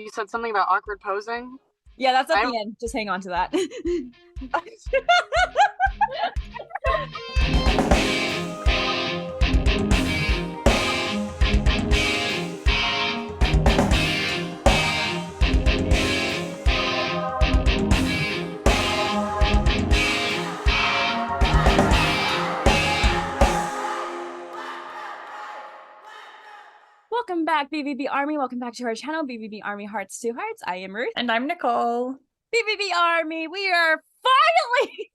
you said something about awkward posing? Yeah, that's at the end. Just hang on to that. Welcome back, BVB Army. Welcome back to our channel, BVB Army Hearts to Hearts. I am Ruth. And I'm Nicole. BVB Army, we are finally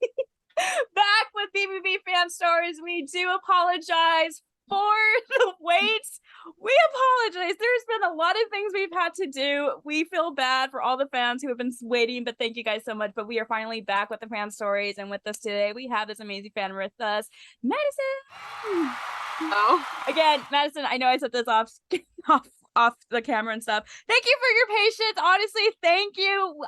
back with BVB Fan Stories. We do apologize for the wait. We apologize. There's been a lot of things we've had to do. We feel bad for all the fans who have been waiting, but thank you guys so much. But we are finally back with the fan stories. And with us today, we have this amazing fan with us, Madison. Oh, again, Madison, I know I said this off the camera and stuff. Thank you for your patience. Honestly, thank you.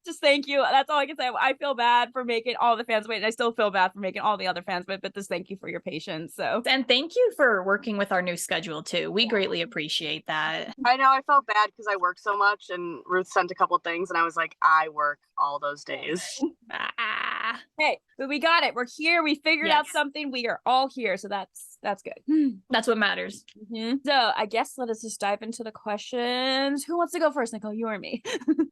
Just thank you. That's all I can say. I feel bad for making all the fans wait, and I still feel bad for making all the other fans wait, but just thank you for your patience. So, and thank you for working with our new schedule too. We greatly appreciate that. I know I felt bad because I work so much, and Ruth sent a couple things, and I was like, I work all those days. Hey, but we got it. We're here. We figured out something. We are all here, so that's good. That's what matters. Mm-hmm. So I guess let us just dive into the questions. Who wants to go first, Nicole? You or me?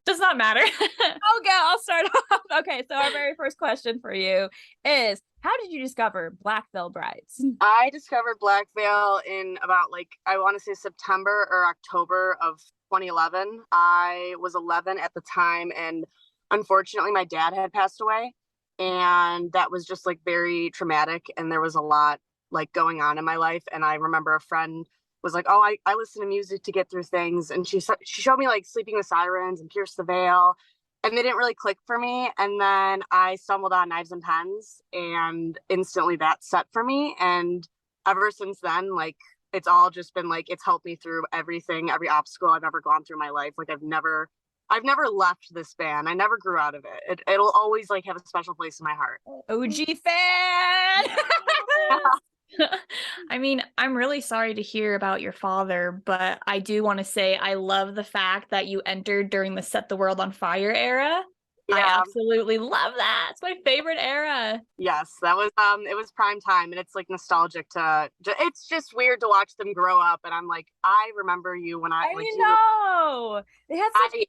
Does not matter. I'll start off. Okay, so our very first question for you is, how did you discover Black Veil Brides? I discovered Black Veil in about, I want to say September or October of 2011. I was 11 at the time, and unfortunately my dad had passed away, and that was just very traumatic, and there was a lot going on in my life. And I remember a friend was like, oh, I listen to music to get through things, and she showed me Sleeping with Sirens and Pierce the Veil, and they didn't really click for me. And then I stumbled on Knives and Pens, and instantly that set for me. And ever since then, it's all just been it's helped me through everything, every obstacle I've ever gone through in my life. I've never left this band. I never grew out of it. It'll always have a special place in my heart. OG fan. I mean, I'm really sorry to hear about your father, but I do want to say I love the fact that you entered during the Set the World on Fire era. Yeah. I absolutely love that. It's my favorite era. Yes, that was it was prime time, and it's nostalgic to it's just weird to watch them grow up, and I'm I remember you when I know. They had such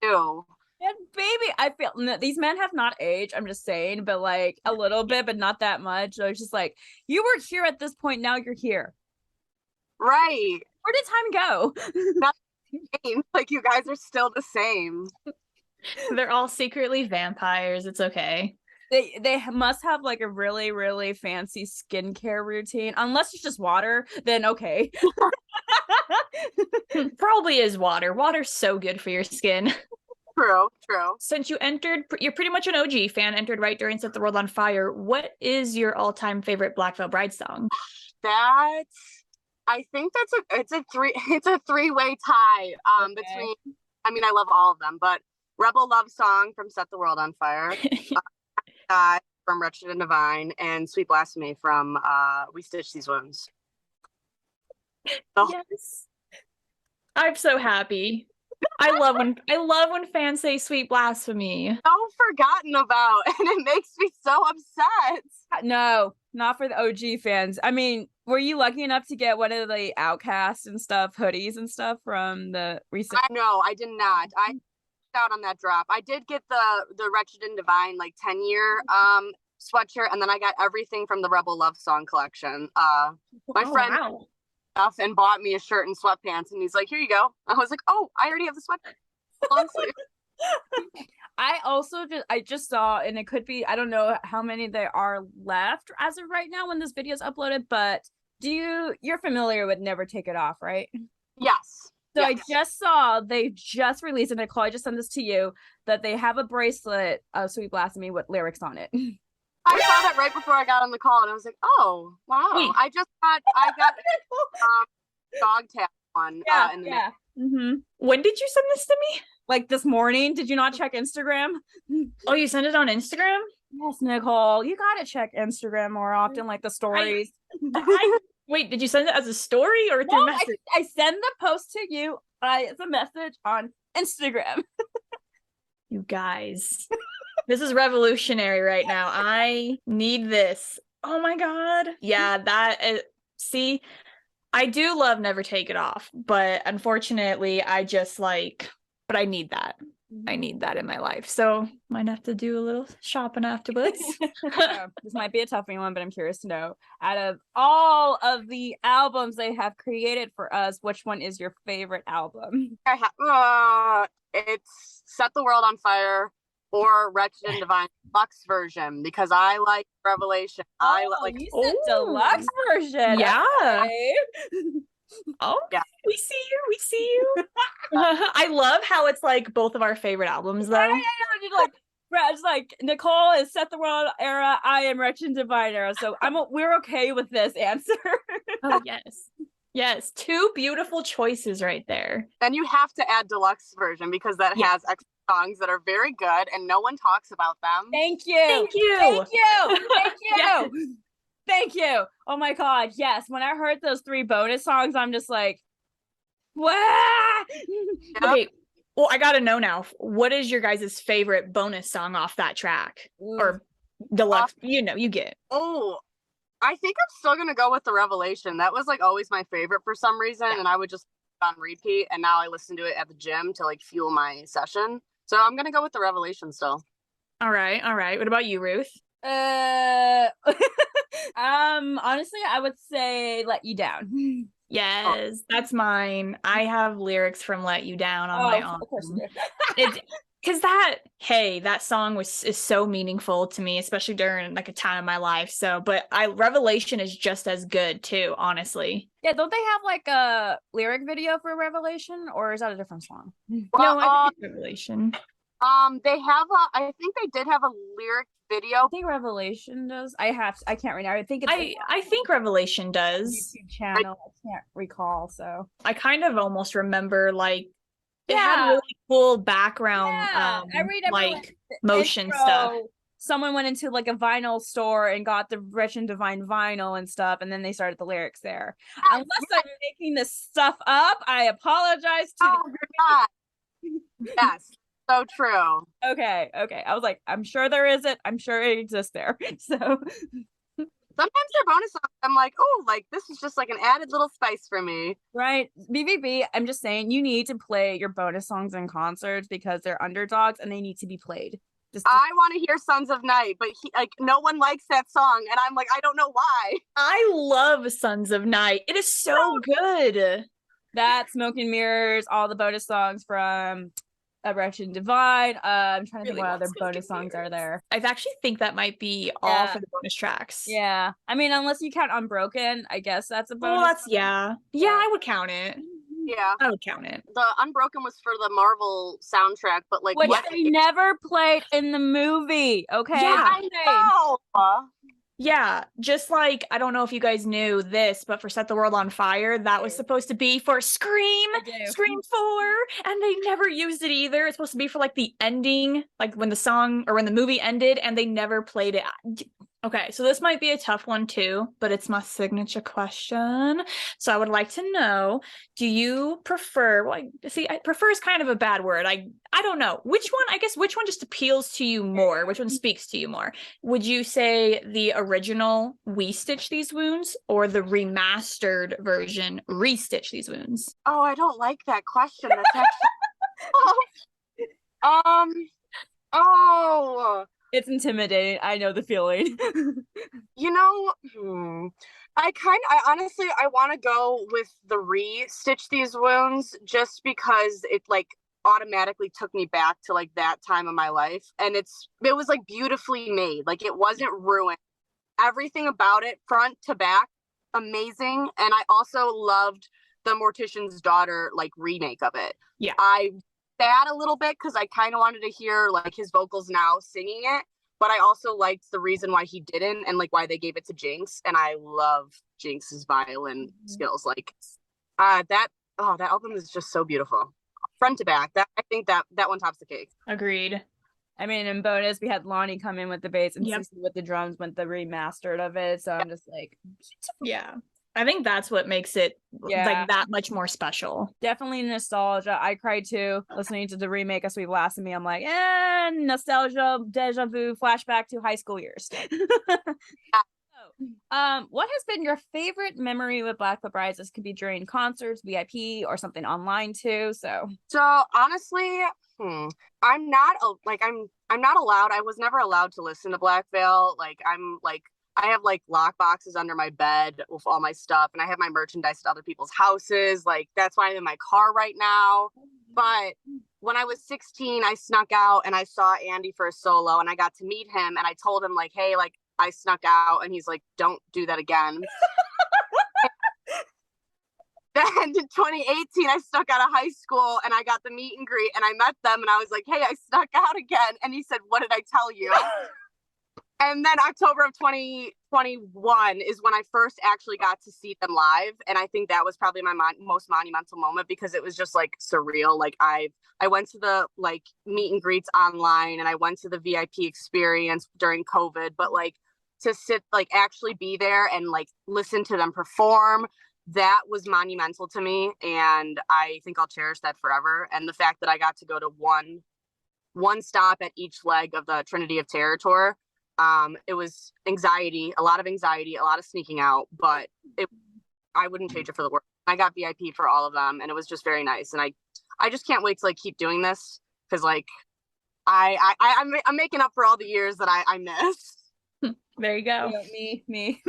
do. And baby, I feel these men have not aged. I'm just saying, but a little bit, but not that much. So it's just you were here at this point. Now you're here. Right. Where did time go? Not you guys are still the same. They're all secretly vampires. It's okay. They must have a really, really fancy skincare routine. Unless it's just water, then okay. Probably is water. Water's so good for your skin. True. Since you entered, you're pretty much an OG fan, entered right during Set the World on Fire. What is your all-time favorite Black Veil Bride song? I think it's a three-way tie between, I love all of them, but Rebel Love Song from Set the World on Fire, from Wretched and Divine, and Sweet Blasphemy from We Stitch These Wounds. Oh. Yes. I'm so happy. I love when fans say Sweet Blasphemy. So forgotten about, and it makes me so upset. No, not for the OG fans. Were you lucky enough to get one of the Outcast and stuff hoodies and stuff from the recent? No, I did not. I out on that drop. I did get the Wretched and Divine 10-year sweatshirt, and then I got everything from the Rebel Love Song collection. My friend. Wow. Stuff and bought me a shirt and sweatpants, and he's like, here you go. I was like, oh, I already have the sweatshirt. I just saw, and it could be, I don't know how many there are left as of right now when this video is uploaded, but you're familiar with Never Take It Off, right? Yes. So yes. I just saw they just released, and Nicole, I just sent this to you, that they have a bracelet of Sweet Blasphemy with lyrics on it. I saw that right before I got on the call, and I was like, "Oh, wow!" I got dog tag on. When did you send this to me? This morning. Did you not check Instagram? Oh, you sent it on Instagram? Yes, Nicole. You gotta check Instagram more often, the stories. Wait, did you send it as a story or through message? I send the post to you as a message on Instagram. You guys, this is revolutionary right now. I need this. Oh my God. Yeah, see, I do love Never Take It Off, but unfortunately, but I need that. I need that in my life. So might have to do a little shopping afterwards. This might be a tough one, but I'm curious to know, out of all of the albums they have created for us, which one is your favorite album? It's Set the World on Fire or Wretched and Divine deluxe version, because I like Revelation. You said deluxe version. Yeah. Okay. Oh, yeah. We see you. I love how it's like both of our favorite albums, though. Yeah. It's like Nicole is Set the World era. I am Wretched and Divine era. So we're okay with this answer. Oh yes, two beautiful choices right there. Then you have to add deluxe version, because that has extra songs that are very good and no one talks about them. Thank you. Thank you. Oh my God. Yes. When I heard those 3 bonus songs, I'm just like, wow. Okay. Well, I gotta know now. What is your guys' favorite bonus song off that track? Or deluxe? You get. Oh, I think I'm still gonna go with the Revelation. That was like always my favorite for some reason, and I would just put it on repeat. And now I listen to it at the gym to like fuel my session. So I'm gonna go with the Revelation still. All right. What about you, Ruth? Honestly, I would say Let You Down. Yes, that's mine. I have lyrics from Let You Down on my own. Of course you do. It's because that song is so meaningful to me, especially during like a time in my life. So, but Revelation is just as good too, honestly. Yeah, don't they have like a lyric video for Revelation, or is that a different song? Well, no, I think it's Revelation. They have I think they did have a lyric video. I think Revelation does. I can't remember. I think I think Revelation does. YouTube channel. I can't recall. So I kind of almost remember like it had really cool background, I remember like motion stuff. Someone went into like a vinyl store and got the Wretched and Divine vinyl and stuff, and then they started the lyrics there. Unless I'm making this stuff up, I apologize to Yes. So true. Okay. I was like, I'm sure there isn't. I'm sure it exists there. So sometimes they're bonus songs. I'm like, oh, like this is just like an added little spice for me. Right. BVB, I'm just saying you need to play your bonus songs in concerts because they're underdogs and they need to be played. I want to hear Sons of Night, but no one likes that song. And I'm like, I don't know why. I love Sons of Night. It is so good. That, Smoke and Mirrors, all the bonus songs from Wretched and Divine. I'm trying to think what other bonus songs are there. I actually think that might be all for the bonus tracks. Yeah. I mean, unless you count Unbroken, I guess that's a bonus. Well, yeah, I would count it. Yeah, I would count it. The Unbroken was for the Marvel soundtrack, but like which they never played in the movie. Okay, yeah, I know. Yeah, just like, I don't know if you guys knew this, but for Set the World on Fire, that was supposed to be for Scream 4, and they never used it either. It's supposed to be for like the ending, like when the song or when the movie ended, and they never played it. Okay, so this might be a tough one too, but it's my signature question. So I would like to know, do you prefer, prefer is kind of a bad word. I don't know. Which one just appeals to you more? Which one speaks to you more? Would you say the original We Stitch These Wounds or the remastered version Restitch These Wounds? Oh, I don't like that question. That's actually... It's intimidating. I know the feeling. I honestly want to go with the Re-Stitch These Wounds just because it like automatically took me back to like that time of my life. And it was like beautifully made. Like it wasn't ruined. Everything about it, front to back, amazing. And I also loved the Mortician's Daughter like remake of it. Yeah. I sad a little bit because I kind of wanted to hear like his vocals now singing it, but I also liked the reason why he didn't and like why they gave it to Jinx, and I love Jinx's violin skills. Like that album is just so beautiful front to back. That I think that one tops the cake. Agreed. I mean, in bonus we had Lonnie come in with the bass and Cece with the drums with the remastered of it, so I'm just like, yeah. I think that's what makes it like that much more special. Definitely nostalgia. I cried too listening to the remake of Sweet Blasphemy. I'm like, nostalgia, deja vu, flashback to high school years. What has been your favorite memory with Blackfoot Brides? This could be during concerts, VIP, or something online too. So honestly, I'm not I'm not allowed. I was never allowed to listen to Black Veil. I have like lock boxes under my bed with all my stuff, and I have my merchandise at other people's houses. Like, that's why I'm in my car right now. But when I was 16, I snuck out and I saw Andy for a solo, and I got to meet him, and I told him like, hey, like, I snuck out, and he's like, don't do that again. Then in 2018, I snuck out of high school, and I got the meet and greet, and I met them, and I was like, hey, I snuck out again. And he said, what did I tell you? And then October of 2021 is when I first actually got to see them live. And I think that was probably my most monumental moment, because it was just like surreal. Like, I went to the like meet and greets online, and I went to the VIP experience during COVID, but like to sit, like actually be there and like listen to them perform, that was monumental to me. And I think I'll cherish that forever. And the fact that I got to go to one stop at each leg of the Trinity of Terror tour, it was a lot of sneaking out, but I wouldn't change it for the world. I got VIP for all of them, and it was just very nice. And I just can't wait to like keep doing this, because like I'm making up for all the years that I missed. There you go. Me.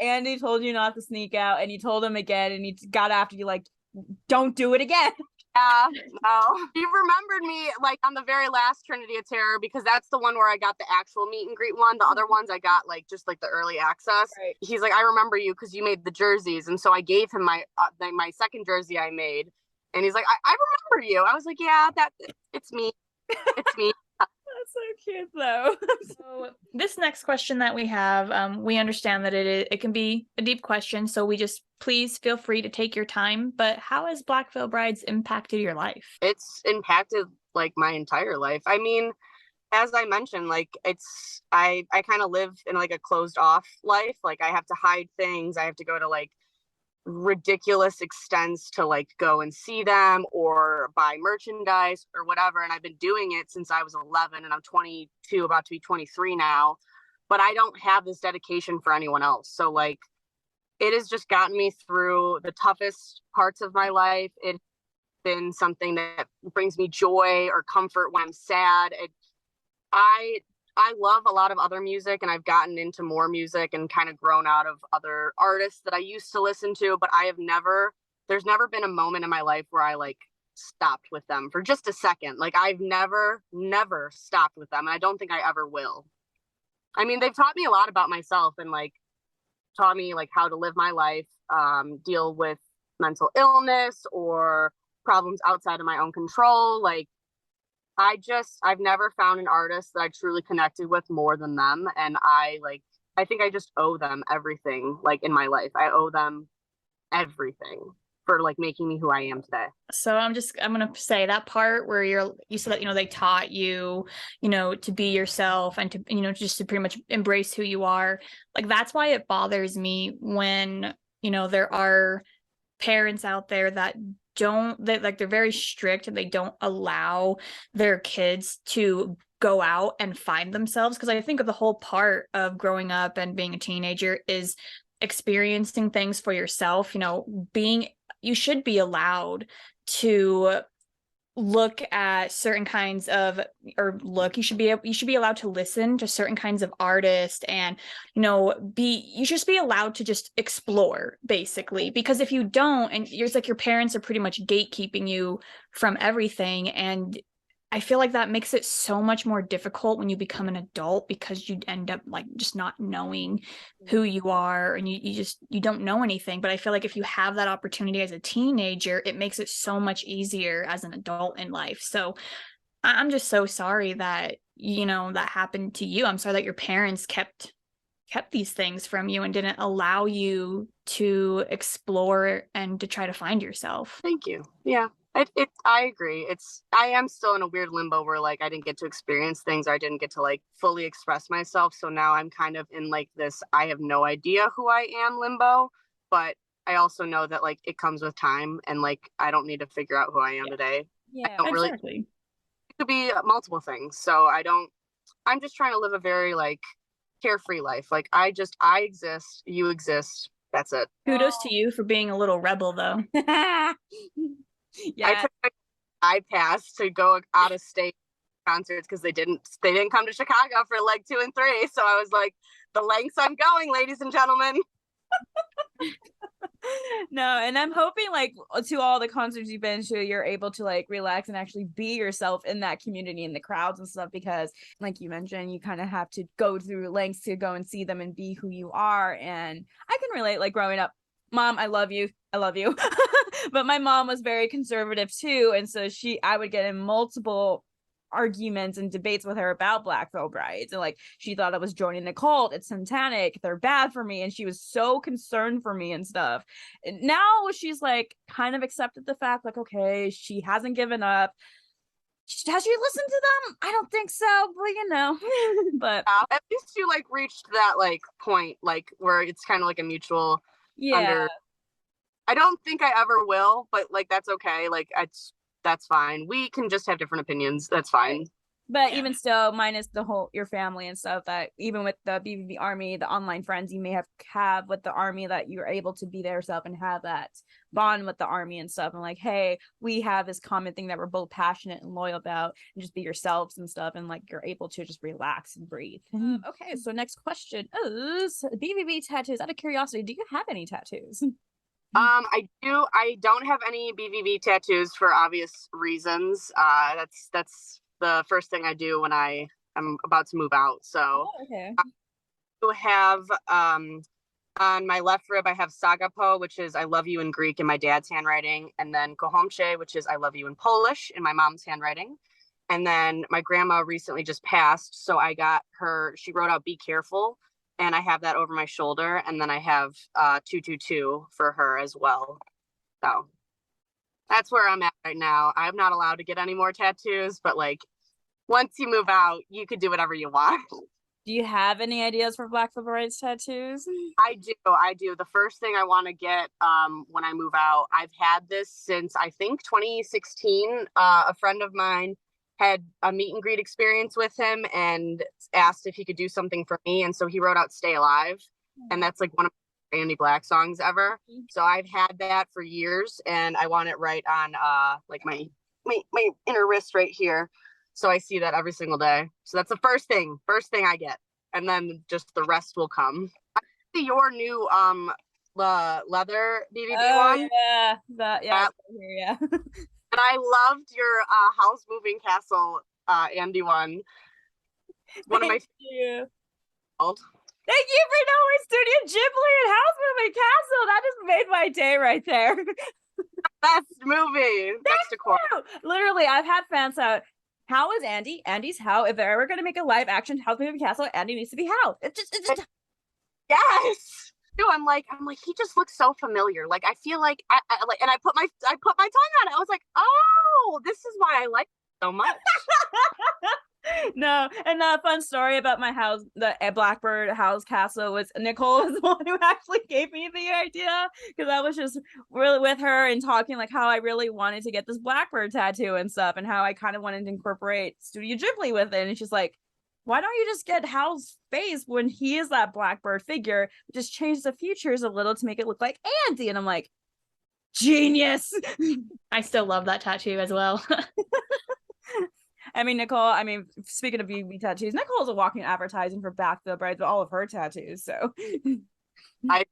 Andy told you not to sneak out, and you told him again, and he got after you like, don't do it again. Yeah, no. He remembered me like on the very last Trinity of Terror, because that's the one where I got the actual meet and greet one. The other ones I got like just like the early access. Right. He's like, I remember you because you made the jerseys. And so I gave him my second jersey I made. And he's like, I remember you. I was like, yeah, it's me. It's me. That's so cute though. So this next question that we have, we understand that it can be a deep question, so we just please feel free to take your time. But how has Black Veil Brides impacted your life? It's impacted like my entire life. I mean, as I mentioned, like I kind of live in like a closed off life. Like, I have to hide things. I have to go to like ridiculous extents to like go and see them or buy merchandise or whatever. And I've been doing it since I was 11, and I'm 22, about to be 23 now, but I don't have this dedication for anyone else. So like, it has just gotten me through the toughest parts of my life. It's been something that brings me joy or comfort when I'm sad. I love a lot of other music, and I've gotten into more music and kind of grown out of other artists that I used to listen to, but there's never been a moment in my life where I like stopped with them for just a second. Like, I've never stopped with them, and I don't think I ever will. I mean, they've taught me a lot about myself, and like taught me like how to live my life, deal with mental illness or problems outside of my own control. Like, I've never found an artist that I truly connected with more than them. And I think I just owe them everything, like in my life. I owe them everything for like making me who I am today. So I'm going to say that part where you said that, they taught you, to be yourself and to, just to pretty much embrace who you are. Like, that's why it bothers me when, there are parents out there that they're very strict, and they don't allow their kids to go out and find themselves. Because I think of the whole part of growing up and being a teenager is experiencing things for yourself. You should be allowed to look at certain kinds of, you should be allowed to listen to certain kinds of artists, and you should be allowed to just explore, basically. Because if you don't, and it's like your parents are pretty much gatekeeping you from everything, and I feel like that makes it so much more difficult when you become an adult, because you end up like just not knowing who you are, and you don't know anything. But I feel like if you have that opportunity as a teenager, it makes it so much easier as an adult in life. So I'm just so sorry that, that happened to you. I'm sorry that your parents kept these things from you and didn't allow you to explore and to try to find yourself. Thank you. Yeah. I agree. I am still in a weird limbo where like I didn't get to experience things, or I didn't get to like fully express myself. So now I'm kind of in like this I have no idea who I am limbo, but I also know that like it comes with time, and like I don't need to figure out who I am today. I Yeah, don't really. Exactly. It could be multiple things. So I'm just trying to live a very like carefree life. Like I exist, you exist. That's it. Kudos to you for being a little rebel, though. I yeah. took my iPass to go out of state concerts because they didn't come to Chicago for leg 2 and 3. So I was like, the lengths I'm going, ladies and gentlemen. No, and I'm hoping like to all the concerts you've been to, you're able to like relax and actually be yourself in that community and the crowds and stuff, because like you mentioned, you kind of have to go through lengths to go and see them and be who you are. And I can relate, like growing up, Mom, I love you. But my mom was very conservative too, and so I would get in multiple arguments and debates with her about Black Veil Brides, and like she thought I was joining the cult, it's satanic, they're bad for me, and she was so concerned for me and stuff. And now she's like kind of accepted the fact, like, okay, she hasn't given up. Has she listened to them? I don't think so, but you know. But at least you like reached that like point like where it's kind of like a mutual I don't think I ever will, but like that's okay. Like that's fine. We can just have different opinions. That's fine. But even still, minus the whole your family and stuff, that even with the BVB Army, the online friends you may have with the Army, that you're able to be there yourself and have that bond with the Army and stuff. And like, hey, we have this common thing that we're both passionate and loyal about, and just be yourselves and stuff. And like, you're able to just relax and breathe. Okay, so next question is BVB tattoos. Out of curiosity, do you have any tattoos? I do. I don't have any BVB tattoos for obvious reasons. That's the first thing I do when I'm about to move out. So okay. I do have on my left rib I have Sagapo, which is I love you in Greek in my dad's handwriting, and then Kochomche, which is I love you in Polish in my mom's handwriting. And then my grandma recently just passed, so I got her, she wrote out be careful, and I have that over my shoulder, and then I have 222 for her as well. So that's where I'm at right now. I'm not allowed to get any more tattoos, but like once you move out, you could do whatever you want. Do you have any ideas for Black Veil Brides tattoos? I do. The first thing I want to get when I move out, I've had this since I think 2016. A friend of mine had a meet and greet experience with him and asked if he could do something for me. And so he wrote out Stay Alive. And that's like one of my Andy Black songs ever. So I've had that for years, and I want it right on like my inner wrist right here. So I see that every single day. So that's the first thing I get. And then just the rest will come. I see your new leather BVB one. Yeah. Yeah. And I loved your house moving castle Andy one. One of my favorite. Old. Thank you for knowing Studio Ghibli and House Moving Castle. That just made my day right there. Best movie. Next to Court. Literally, I've had fans out. How is Andy? Andy's How. If they're ever going to make a live action House Moving Castle, Andy needs to be How. It's just yes. No, I'm like he just looks so familiar. Like I feel like I like, and I put my tongue on it. I was like, oh, this is why I like it so much. No, and a fun story about my house, the Blackbird House Castle, was Nicole was the one who actually gave me the idea, because I was just really with her and talking like how I really wanted to get this Blackbird tattoo and stuff, and how I kind of wanted to incorporate Studio Ghibli with it. And she's like, why don't you just get Hal's face when he is that Blackbird figure, just change the features a little to make it look like Andy? And I'm like, genius. I still love that tattoo as well. I mean, Nicole, speaking of BVB tattoos, Nicole's a walking advertising for Black Veil Brides with all of her tattoos. So I've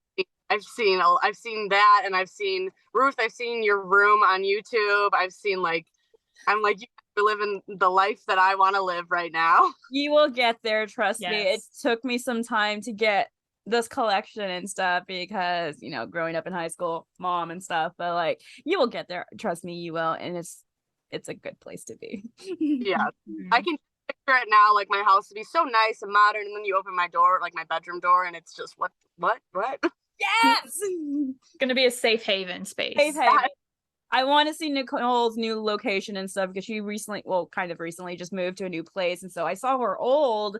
seen that, and I've seen Ruth. I've seen your room on YouTube. I've seen I'm like, you're living the life that I want to live right now. You will get there. Trust me. It Yes. took me some time to get this collection and stuff because, growing up in high school, mom and stuff, but like, you will get there. Trust me, you will. And it's a good place to be. Yeah. I can picture it now, like my house to be so nice and modern, and then you open my door, like my bedroom door, and it's just what? Yes. It's gonna be a safe haven space. Safe haven. I want to see Nicole's new location and stuff because she kind of recently just moved to a new place. And so I saw her old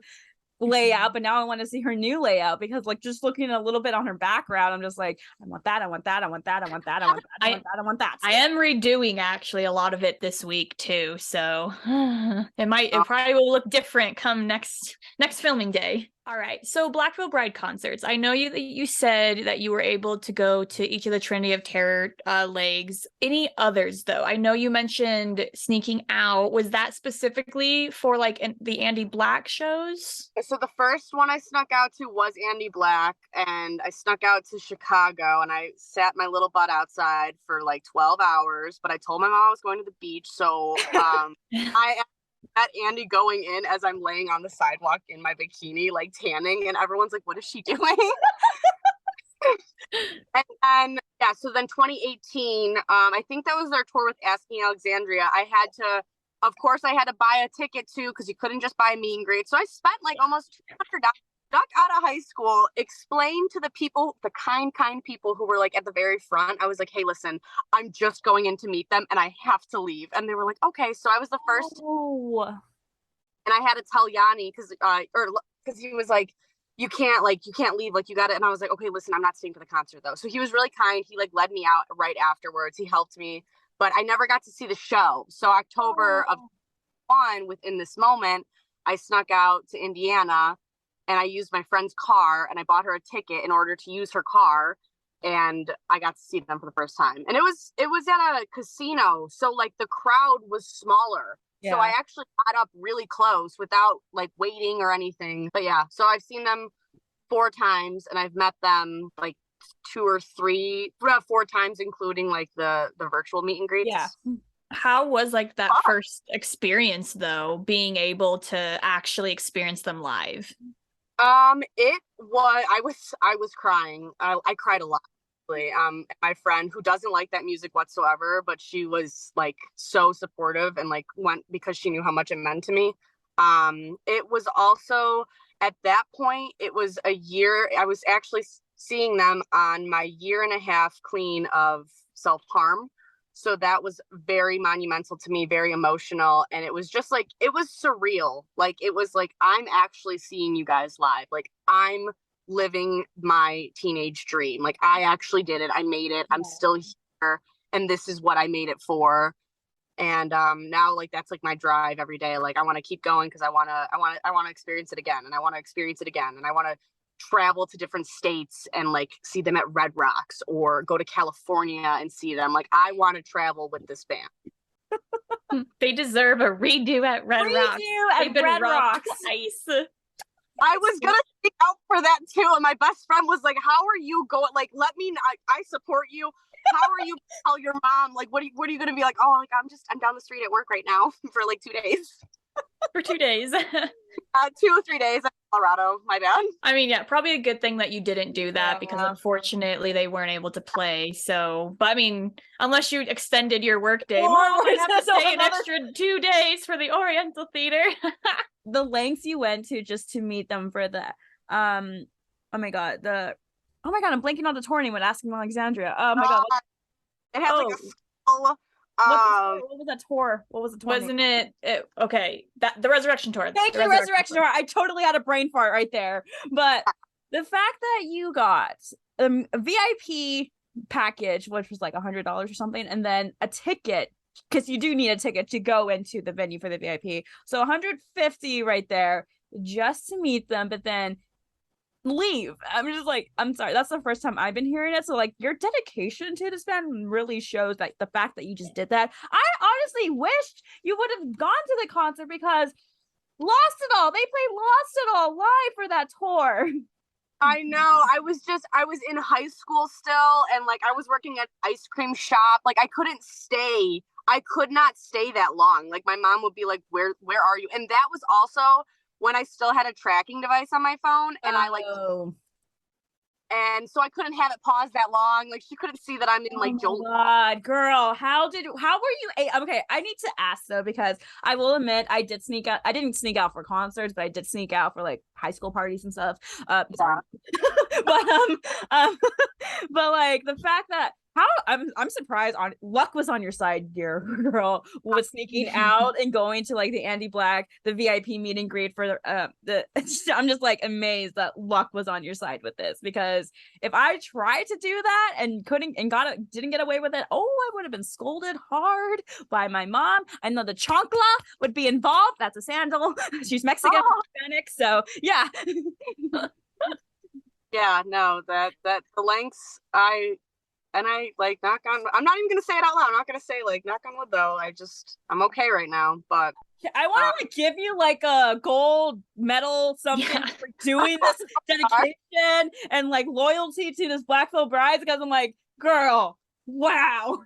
layout, but now I want to see her new layout because like just looking a little bit on her background, I'm just like, I want that, I want that, I want that, I want that, I want that, I want that, I want that. I am redoing actually a lot of it this week too, so it probably will look different come next filming day. All right, so Black Veil Bride concerts. I know you said that you were able to go to each of the Trinity of Terror legs. Any others though? I know you mentioned sneaking out. Was that specifically for like the Andy Black shows? So the first one I snuck out to was Andy Black, and I snuck out to Chicago, and I sat my little butt outside for like 12 hours. But I told my mom I was going to the beach, so I at Andy going in as I'm laying on the sidewalk in my bikini, like tanning, and everyone's like, what is she doing? And then, yeah, so then 2018, I think that was their tour with Asking Alexandria. Of course, I had to buy a ticket too, because you couldn't just buy a meet and greet. So I spent like almost $200, stuck out of high school, explained to the people, the kind people who were like at the very front. I was like, hey, listen, I'm just going in to meet them and I have to leave. And they were like, okay. So I was the first. Oh. And I had to tell Yanni because he was like, you can't leave, like you got it. And I was like, okay, listen, I'm not staying for the concert though. So he was really kind. He like led me out right afterwards. He helped me, but I never got to see the show. So October of 1, within this moment, I snuck out to Indiana. And I used my friend's car and I bought her a ticket in order to use her car. And I got to see them for the first time. And it was at a casino. So like the crowd was smaller. Yeah. So I actually got up really close without like waiting or anything. But yeah, so I've seen them 4 times and I've met them like 2 or 3, 4 times, including like the virtual meet and greets. Yeah. How was like that first experience though, being able to actually experience them live? It was, I was crying. I cried a lot. My friend who doesn't like that music whatsoever, but she was like so supportive and like went because she knew how much it meant to me. It was also at that point, it was a year. I was actually seeing them on my 1.5 years clean of self-harm. So that was very monumental to me, very emotional. And it was just like, it was surreal. Like, it was like, I'm actually seeing you guys live. Like, I'm living my teenage dream. Like, I actually did it. I made it. I'm still here. And this is what I made it for. And now, like, that's like my drive every day. Like, I want to keep going because I want to experience it again. And I want to experience it again. And I want to travel to different states and like see them at Red Rocks or go to California and see them. Like, I want to travel with this band. They deserve a redo at Red Rocks. At Red Rocks. Nice. I was gonna speak out for that too, and my best friend was like, "How are you going? Like, I support you. How are you tell your mom? Like, what are you gonna be like? Oh, like I'm down the street at work right now for like 2 days." For 2 days. 2 or 3 days in Colorado. My bad. I mean, yeah, probably a good thing that you didn't do that because unfortunately they weren't able to play. So, but I mean, unless you extended your work day, I have to stay an extra 2 days for the Oriental Theater. The lengths you went to just to meet them for the oh my god, I'm blanking on the tour name when Asking Alexandria. Oh my god. It had like a skull. What was that tour? What was the tour? Wasn't it okay? The Resurrection Tour. Thank you, Resurrection Tour. I totally had a brain fart right there. But the fact that you got a VIP package, which was like $100 or something, and then a ticket, because you do need a ticket to go into the venue for the VIP. So $150 right there just to meet them, but then leave. I'm just like, I'm sorry, that's the first time I've been hearing it. So like, your dedication to this band really shows like the fact that you just did that. I honestly wished you would have gone to the concert because Lost It All, they played Lost It All live for that tour. I know. I was in high school still, and like I was working at an ice cream shop. Like, I could not stay that long. Like, my mom would be like, where are you? And that was also when I still had a tracking device on my phone, and and so I couldn't have it paused that long. Like, she couldn't see that I'm in like Joel. God, girl, how were you? Okay, I need to ask though, because I will admit I did sneak out. I didn't sneak out for concerts, but I did sneak out for like high school parties and stuff. But but like the fact that I'm surprised on luck was on your side, dear girl, with sneaking out and going to like the Andy Black, the VIP meet and greet for the I'm just like amazed that luck was on your side with this, because if I tried to do that and didn't get away with it, I would have been scolded hard by my mom. I know the chancla would be involved. That's a sandal. She's Mexican, Hispanic, so yeah. Yeah, no, that the lengths I like knock on, I'm not even gonna say it out loud. I'm not gonna say like knock on wood though. I'm okay right now, but I want to like give you like a gold medal, something for doing this dedication and like loyalty to this Black Veil Brides, because I'm like, girl, wow.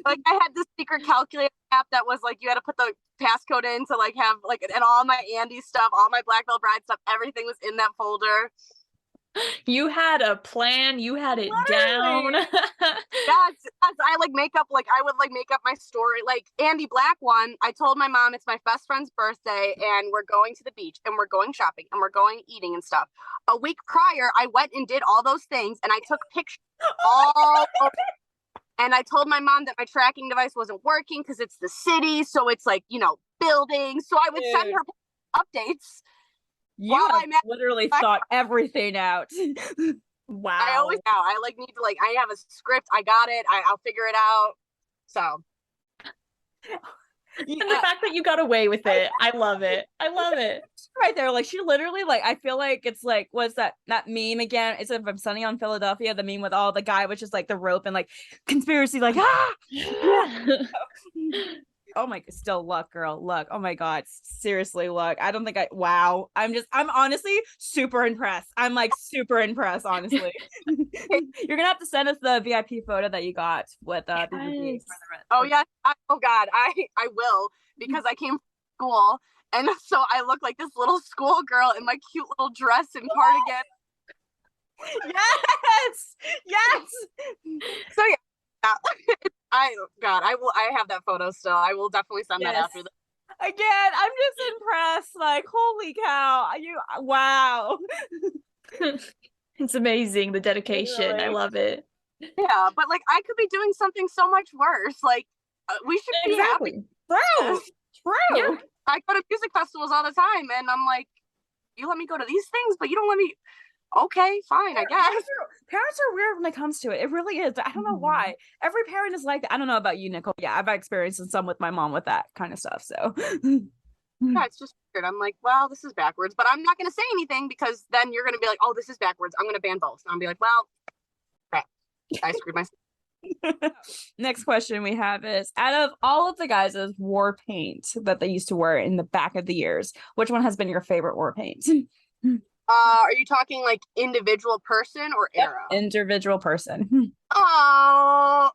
Like I had this secret calculator app that was like you had to put the passcode in to like have like, and all my Andy stuff, all my Black Veil Bride stuff, everything was in that folder. You had a plan. You had it down. Yes, I like make up, like I would like make up my story. Like Andy Black one, I told my mom it's my best friend's birthday and we're going to the beach and we're going shopping and we're going eating and stuff. A week prior, I went and did all those things and I took pictures all over. And I told my mom that my tracking device wasn't working because it's the city, so it's like, you know, buildings. So I would send her updates. You have literally thought everything out. Wow. I like need to like, I have a script. I got it. I'll figure it out. So. And the fact that you got away with it, I love it. I love it. Right there, like she literally, like I feel like it's like, what's that meme again? It's from Sunny on Philadelphia, the meme with all the guy with just like the rope and like conspiracy, like oh my, still luck, girl, luck. Oh my god, seriously, luck. I don't think wow. I'm honestly super impressed. I'm like super impressed, honestly. You're gonna have to send us the VIP photo that you got with BVB. Oh yeah. Oh god, I will, because I came from school and so I look like this little schoolgirl in my cute little dress and cardigan. Yes. So yeah. I have that photo still. I will definitely send that after this. Again, I'm just impressed. Like, holy cow. Wow. It's amazing, the dedication. Really? I love it. Yeah, but like I could be doing something so much worse. Like we should be happy. True. Yeah. I go to music festivals all the time and I'm like, you let me go to these things, but you don't let me. Okay, fine, I guess. Parents are weird when it comes to it. It really is. I don't know why. Every parent is like that. I don't know about you, Nicole. Yeah, I've experienced some with my mom with that kind of stuff. So yeah, it's just weird. I'm like, well, this is backwards, but I'm not going to say anything because then you're going to be like, oh, this is backwards. I'm going to ban both. And I'll be like, well, crap. I screwed myself. Next question we have is, out of all of the guys' war paint that they used to wear in the back of the years, which one has been your favorite war paint? Are you talking like individual person or era? Individual person. Oh,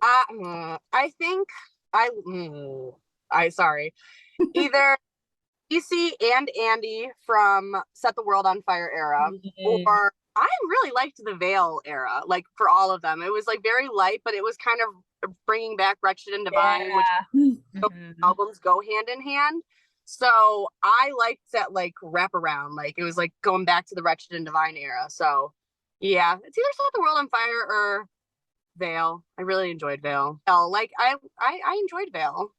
I think sorry. Either DC and Andy from Set the World on Fire era, or I really liked the Veil era, like for all of them. It was like very light, but it was kind of bringing back Wretched and Divine, which albums go hand in hand. So I liked that like wraparound, like it was like going back to the Wretched and Divine era. So yeah, it's either Set the World on Fire or Veil. I really enjoyed Veil. Like I enjoyed Veil.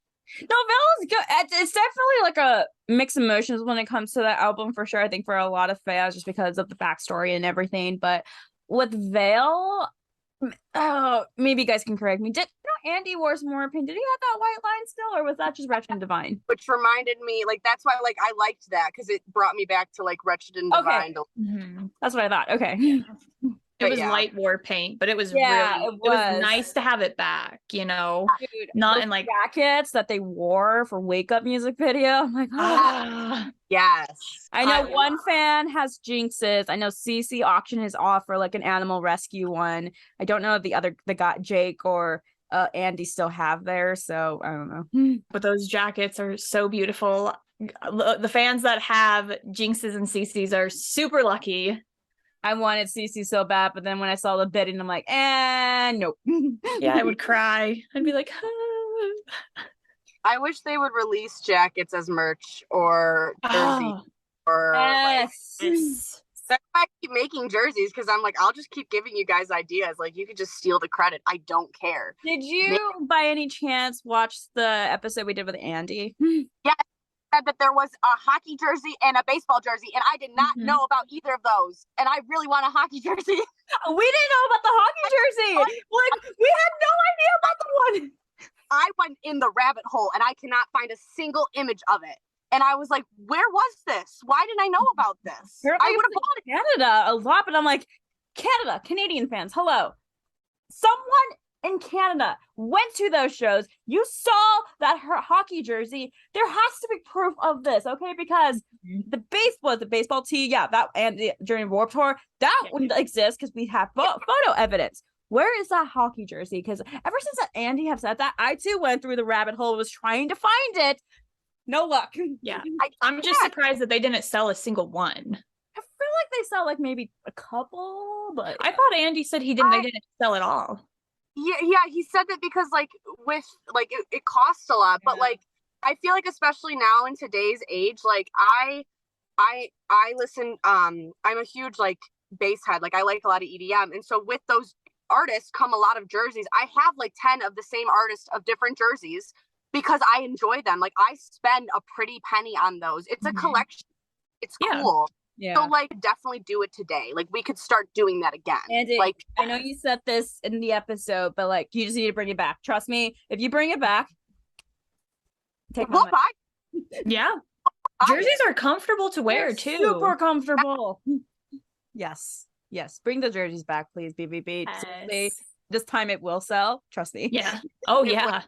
No, Veil is good. It's definitely like a mixed emotions when it comes to that album for sure. I think for a lot of fans, just because of the backstory and everything. But with Veil, maybe you guys can correct me. Did Andy wore some more paint? Did he have that white line still, or was that just Wretched and Divine? Which reminded me, like that's why like I liked that because it brought me back to like Wretched and Divine. Okay. That's what I thought. Okay. It was light war paint, but it was really it was nice to have it back, you know. Dude, not in like jackets that they wore for Wake Up music video. I'm like, yes. I know one fan has Jinxes. I know CC auctioned his off for like an animal rescue one. I don't know if the guy Jake or Andy still have there, so I don't know. But those jackets are so beautiful. The fans that have Jinxes and CCs are super lucky. I wanted CC so bad, but then when I saw the bidding, I'm like, nope. Yeah, I would cry. I'd be like, I wish they would release jackets as merch or jersey or yes. That's why I keep making jerseys, because I'm like, I'll just keep giving you guys ideas. Like, you could just steal the credit. I don't care. Did you, by any chance, watch the episode we did with Andy? Yeah, said that there was a hockey jersey and a baseball jersey, and I did not know about either of those. And I really want a hockey jersey. We didn't know about the hockey jersey. Like, we had no idea about the one. I went in the rabbit hole, and I cannot find a single image of it. And I was like, where was this? Why didn't I know about this? I would have bought it. Canada a lot, but I'm like, Canada, Canadian fans, hello. Someone in Canada went to those shows. You saw that her hockey jersey. There has to be proof of this, okay? Because the baseball tee, that, and during Warped Tour, that wouldn't exist because we have photo evidence. Where is that hockey jersey? Because ever since that Andy have said that, I too went through the rabbit hole, was trying to find it. No luck. Yeah. I'm just surprised that they didn't sell a single one. I feel like they sell like maybe a couple, but I thought Andy said they didn't sell it all. Yeah, he said that because like with like it costs a lot, but like I feel like especially now in today's age, like I listen, I'm a huge like bass head, like I like a lot of EDM, and so with those artists come a lot of jerseys. I have like 10 of the same artists of different jerseys because I enjoy them. Like I spend a pretty penny on those. It's a collection. It's cool. Yeah. So like definitely do it today. Like we could start doing that again. And like I know you said this in the episode, but like you just need to bring it back. Trust me, if you bring it back, we'll buy. Yeah. Jerseys are comfortable to wear too. Super comfortable. Yes. Bring the jerseys back, please, BVB. Yes. This time it will sell. Trust me. Yeah. Oh, yeah.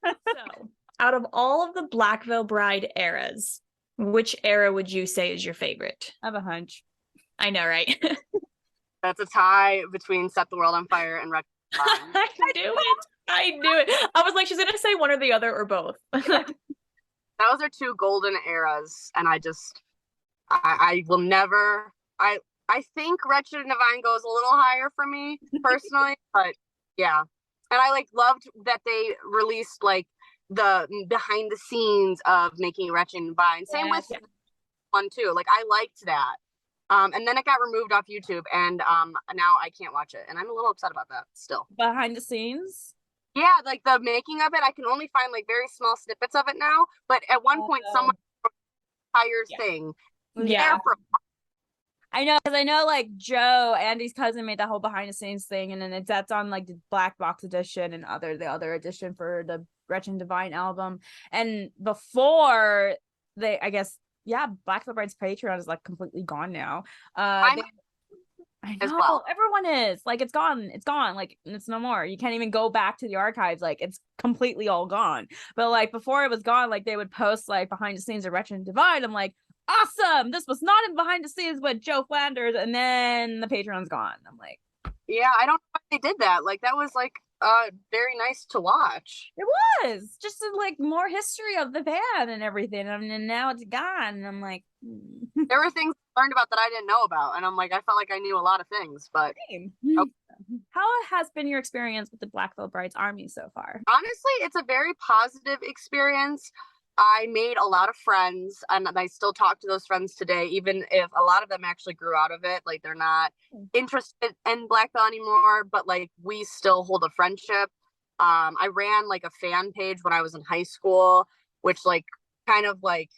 So, out of all of the Black Veil Bride eras, which era would you say is your favorite? I have a hunch. I know, right? That's a tie between Set the World on Fire and Wretched Divine. I knew it. I was like, she's going to say one or the other or both. Those are two golden eras, and I will never... I think Wretched and Divine goes a little higher for me personally, but yeah. And I like loved that they released like the behind the scenes of making Wretched and Divine. Same with one too. Like I liked that. And then it got removed off YouTube, and now I can't watch it, and I'm a little upset about that still. Behind the scenes? Yeah, like the making of it, I can only find like very small snippets of it now. But at one point, someone entire thing. Yeah. I know, because I know like Joe, Andy's cousin, made that whole behind the scenes thing, and then that's on like the Black Box edition and the other edition for the Wretched and Divine album. And before I guess, Black Veil Bride's Patreon is like completely gone now. I know, everyone is like, it's gone, like it's no more. You can't even go back to the archives, like it's completely all gone. But like before it was gone, like they would post like behind the scenes of Wretched and Divine. I'm like, awesome, this was not in behind the scenes with Joe Flanders, and then the Patreon's gone. I'm like, yeah, I don't know why they did that. Like that was like very nice to watch. It was just like more history of the band and everything, and now it's gone, and I'm like, there were things I learned about that I didn't know about, and I'm like, I felt like I knew a lot of things, but How has been your experience with the Black Veil Brides Army so far? Honestly, it's a very positive experience. I made a lot of friends, and I still talk to those friends today, even if a lot of them actually grew out of it. Like they're not interested in Black Veil anymore, but like we still hold a friendship. I ran like a fan page when I was in high school, which like kind of like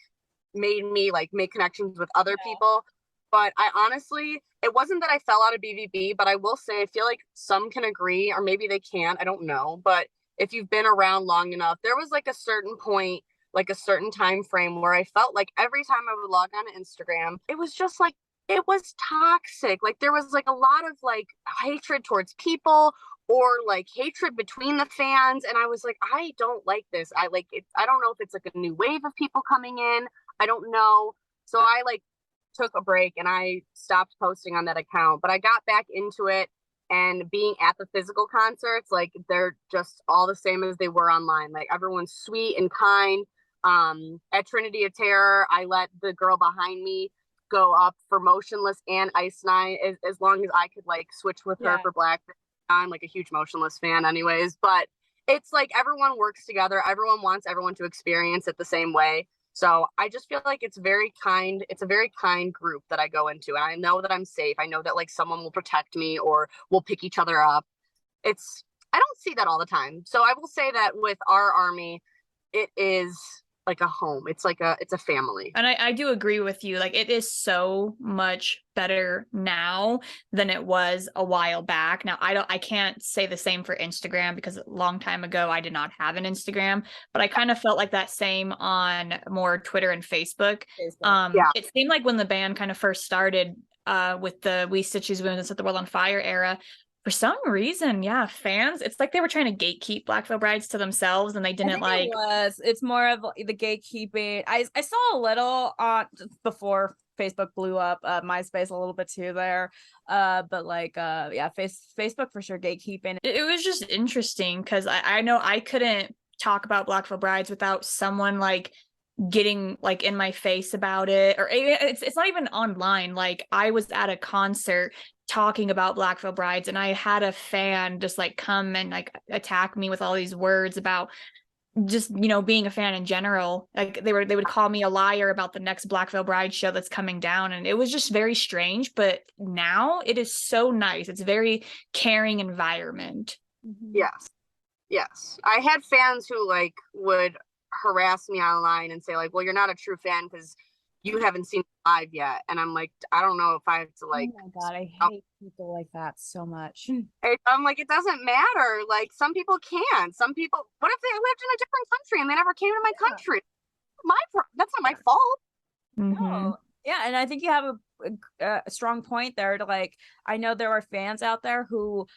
made me like make connections with other people. But I honestly, it wasn't that I fell out of BVB, but I will say I feel like some can agree, or maybe they can't. I don't know. But if you've been around long enough, there was like a certain point, like a certain time frame where I felt like every time I would log on to Instagram, it was just like, it was toxic. Like there was like a lot of like hatred towards people, or like hatred between the fans. And I was like, I don't like this. I don't know if it's like a new wave of people coming in. I don't know. So I like took a break and I stopped posting on that account, but I got back into it, and being at the physical concerts, like they're just all the same as they were online. Like everyone's sweet and kind. At Trinity of Terror, I let the girl behind me go up for Motionless and Ice Nine as long as I could like switch with her for Black. I'm like a huge Motionless fan anyways, but it's like everyone works together. Everyone wants everyone to experience it the same way. So I just feel like it's very kind. It's a very kind group that I go into. And I know that I'm safe. I know that like someone will protect me or we'll pick each other up. I don't see that all the time. So I will say that with our Army, it is like a home. It's a family. And I do agree with you. Like, it is so much better now than it was a while back. Now, I can't say the same for Instagram because a long time ago I did not have an Instagram, but I kind of felt like that same on more Twitter and Facebook. It seemed like when the band kind of first started with the We Stitches Wounds and Set the World on Fire era, for some reason, fans, it's like they were trying to gatekeep Black Veil Brides to themselves, and they didn't like. It's more of the gatekeeping. I saw a little before Facebook blew up, MySpace a little bit too there, but like Facebook for sure gatekeeping. It was just interesting because I know I couldn't talk about Black Veil Brides without someone like getting like in my face about it, or it's not even online. Like, I was at a concert talking about Black Veil Brides, and I had a fan just like come and like attack me with all these words about just, you know, being a fan in general. Like, they would call me a liar about the next Black Veil Bride show that's coming down, and it was just very strange. But now it is so nice. It's a very caring environment. Yes, I had fans who like would harass me online and say like, well, you're not a true fan because you haven't seen it live yet. And I'm like, I don't know if I have to like. Oh my God, I hate people like that so much. I'm like, it doesn't matter. Like, some people can. Some people, what if they lived in a different country and they never came to my country? That's not my fault. No. Yeah, and I think you have a strong point there to like, I know there are fans out there who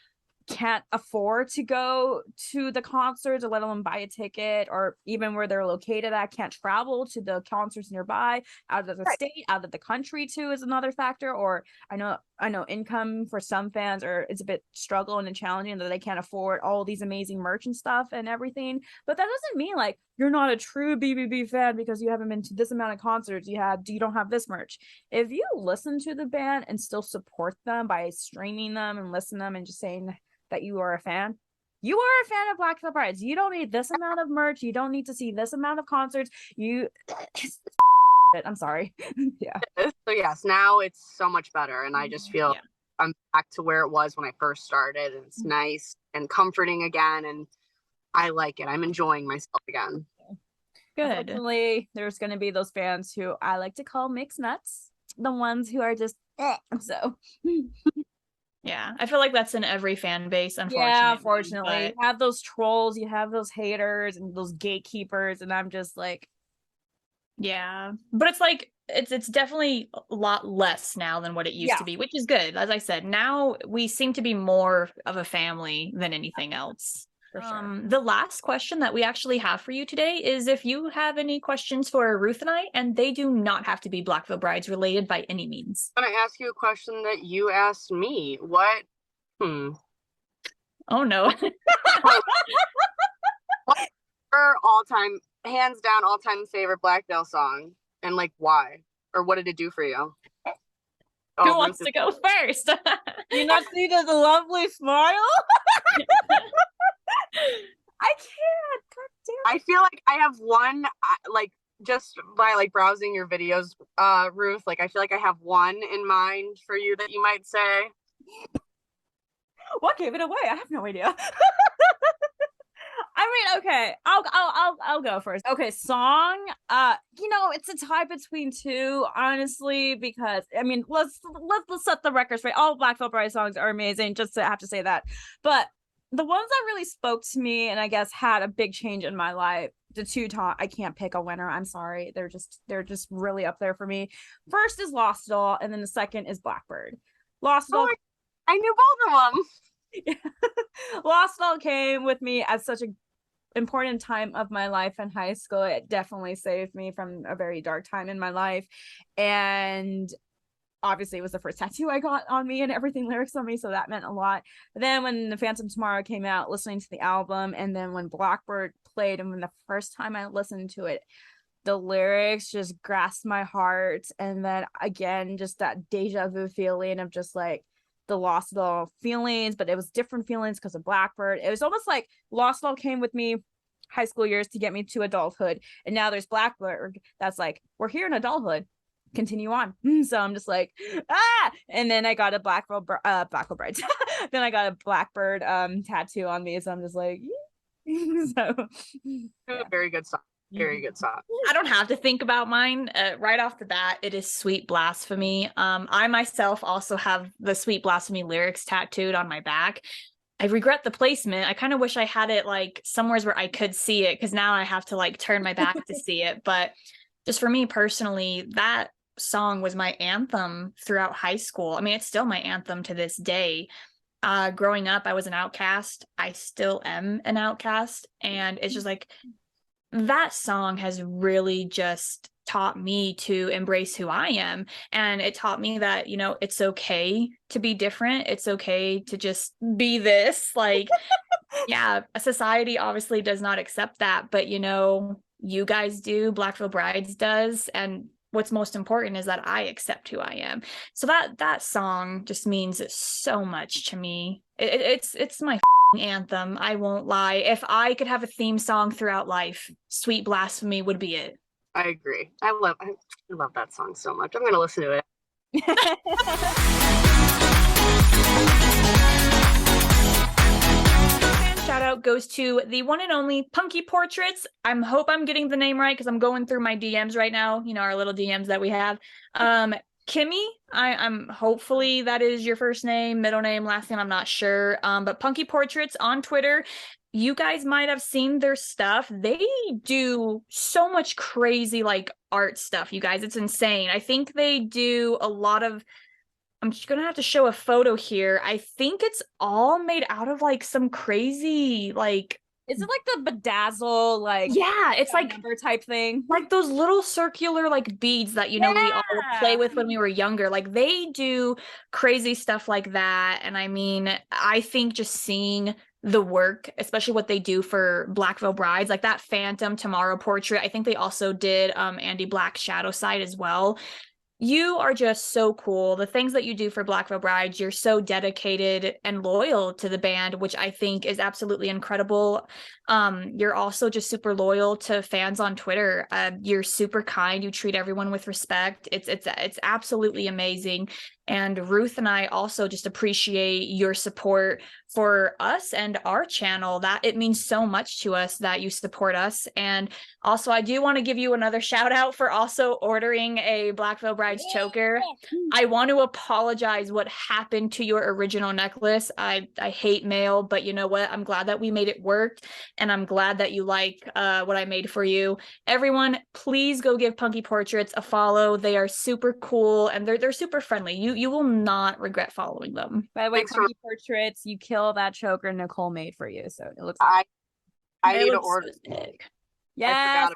can't afford to go to the concerts or let alone buy a ticket, or even where they're located at can't travel to the concerts nearby, out of the state, out of the country too is another factor. Or I know income for some fans is a bit struggling and challenging, that they can't afford all these amazing merch and stuff and everything. But that doesn't mean like you're not a true BVB fan because you haven't been to this amount of concerts, you don't have this merch. If you listen to the band and still support them by streaming them and listening to them and just saying that you are a fan, you are a fan of Black Veil Brides. You don't need this amount of merch. You don't need to see this amount of concerts. I'm sorry. So yes, now it's so much better, and I just feel I'm back to where it was when I first started, and it's nice and comforting again, and I like it. I'm enjoying myself again. Good. Unfortunately, there's going to be those fans who I like to call mixed nuts, the ones who are just so. Yeah, I feel like that's in every fan base, unfortunately. Yeah, unfortunately. But you have those trolls, you have those haters and those gatekeepers, and I'm just like, yeah. But it's like it's definitely a lot less now than what it used to be, which is good. As I said, now we seem to be more of a family than anything else. For sure. The last question that we actually have for you today is if you have any questions for Ruth and I, and they do not have to be Black Veil Brides related by any means. I'm going to ask you a question that you asked me. What? Oh, no. What's your hands down, all-time favorite Black Veil song? And, like, why? Or what did it do for you? Who wants to go first? You not see the lovely smile? I can't. God damn it. I feel like I have one, like, just by like browsing your videos, Ruth, like I feel like I have one in mind for you that you might say. What gave it away? I have no idea. I mean, okay, I'll go first. Okay, song. It's a tie between two, honestly, because I mean, let's set the record straight. All Black Veil Bride songs are amazing. Just to have to say that, but the ones that really spoke to me and I guess had a big change in my life, the two I can't pick a winner. I'm sorry. They're just really up there for me. First is Lost Doll, and then the second is Blackbird. Lost Doll. I knew both of them. Lost Doll came with me at such an important time of my life in high school. It definitely saved me from a very dark time in my life. And obviously it was the first tattoo I got on me and everything lyrics on me, so that meant a lot. But then when The Phantom Tomorrow came out, listening to the album, and then when Blackbird played, and when the first time I listened to it, the lyrics just grasped my heart. And then again, just that deja vu feeling of just like the Lost Doll feelings, but it was different feelings because of Blackbird. It was almost like Lost Doll came with me high school years to get me to adulthood. And now there's Blackbird that's like, we're here in adulthood. Continue on. So I'm just like, ah. And then I got a Blackbird Brides. Then I got a Blackbird tattoo on me. So I'm just like, so yeah. Very good song. Very good song. I don't have to think about mine. Right off the bat, it is Sweet Blasphemy. I myself also have the Sweet Blasphemy lyrics tattooed on my back. I regret the placement. I kind of wish I had it like somewhere where I could see it, because now I have to like turn my back to see it. But just for me personally, that song was my anthem throughout high school. I mean, it's still my anthem to this day. Growing up, I was an outcast. I still am an outcast. And it's just like, that song has really just taught me to embrace who I am. And it taught me that, you know, it's okay to be different. It's okay to just be this. Like, yeah, society obviously does not accept that. But, you know, you guys do, Black Veil Brides does. And what's most important is that I accept who I am. So that song just means so much to me. It's my anthem. I won't lie. If I could have a theme song throughout life, Sweet Blasphemy would be it. I agree. I love that song so much. I'm gonna listen to it. Shout out goes to the one and only Punky Portraits. I hope I'm getting the name right, because I'm going through my DMs right now, you know, our little DMs that we have. Kimmy, I'm hopefully that is your first name, middle name, last name, I'm not sure. But Punky Portraits on Twitter, you guys might have seen their stuff. They do so much crazy like art stuff, you guys. It's insane. I think they do a lot of, I'm just gonna have to show a photo here. I think it's all made out of like some crazy like, is it like the bedazzle, like, yeah, it's like number type thing, like those little circular like beads that, you know, we all would play with when we were younger. Like, they do crazy stuff like that. And I mean, I think just seeing the work, especially what they do for Black Veil Brides, like that Phantom Tomorrow portrait, I think they also did Andy Black's Shadow Side as well. You are just so cool. The things that you do for Black Veil Brides, you're so dedicated and loyal to the band, which I think is absolutely incredible. You're also just super loyal to fans on Twitter. You're super kind. You treat everyone with respect. It's absolutely amazing. And Ruth and I also just appreciate your support for us and our channel. That it means so much to us that you support us. And also, I do want to give you another shout out for also ordering a Black Veil Brides choker. I want to apologize what happened to your original necklace. I hate mail, but you know what? I'm glad that we made it work. And I'm glad that you like what I made for you. Everyone, please go give Punky Portraits a follow. They are super cool and they're super friendly. You will not regret following them. By the way, Punky Portraits, you kill that choker Nicole made for you. So it looks I need to order. Yes.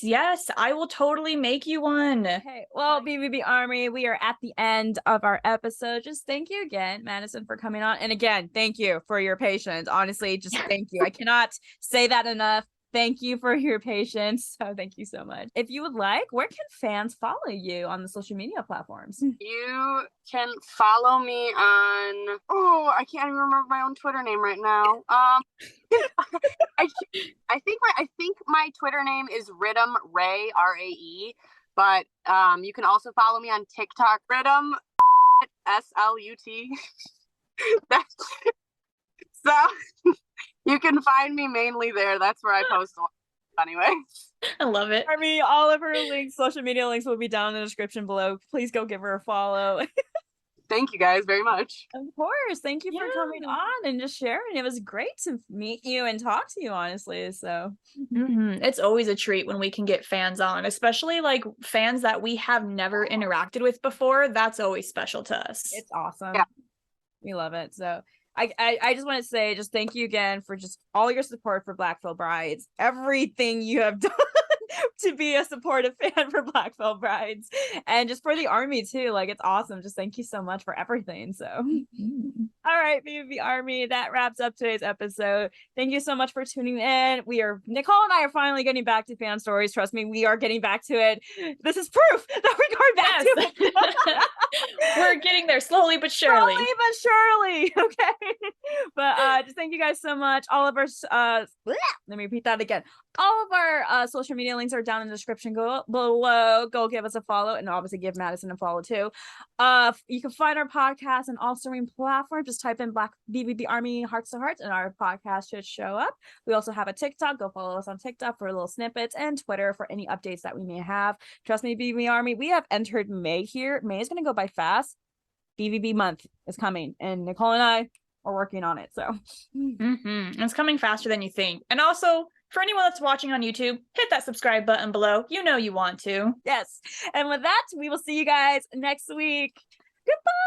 Yes, I will totally make you one. Okay, well, BVB Army, we are at the end of our episode. Just thank you again, Madison, for coming on. And again, thank you for your patience. Honestly, just thank you. I cannot say that enough. Thank you for your patience. So thank you so much. If you would like, where can fans follow you on the social media platforms? You can follow me on, I can't even remember my own Twitter name right now. I think my Twitter name is Rhythm Ray, R-A-E, but you can also follow me on TikTok, Rhythm S-L-U-T. So you can find me mainly there. That's where I post a lot anyway. I love it. I mean, all of her links, social media links will be down in the description below. Please go give her a follow. Thank you guys very much. Of course. Thank you for coming on and just sharing. It was great to meet you and talk to you, honestly. So it's always a treat when we can get fans on, especially like fans that we have never interacted with before. That's always special to us. It's awesome. Yeah. We love it. So I just want to say just thank you again for just all your support for Black Veil Brides, everything you have done to be a supportive fan for Black Veil Brides, and just for the Army too. Like, it's awesome. Just thank you so much for everything. So All right, BVB Army, that wraps up today's episode. Thank you so much for tuning in. Nicole and I are finally getting back to fan stories. Trust me, we are getting back to it. This is proof that we're going back to it. We're getting there slowly but surely. Slowly but surely. Okay. But just thank you guys so much. All of our let me repeat that again. All of our social media links are down in the description below. Go give us a follow, and obviously give Madison a follow too. You can find our podcast on all streaming platforms. Just type in Black BVB Army Hearts to Hearts, and our podcast should show up. We also have a TikTok. Go follow us on TikTok for little snippets, and Twitter for any updates that we may have. Trust me, BVB Army, we have entered May here. May is going to go by fast. BVB month is coming, and Nicole and I are working on it. So it's coming faster than you think. And also, for anyone that's watching on YouTube, hit that subscribe button below. You know you want to. Yes. And with that, we will see you guys next week. Goodbye.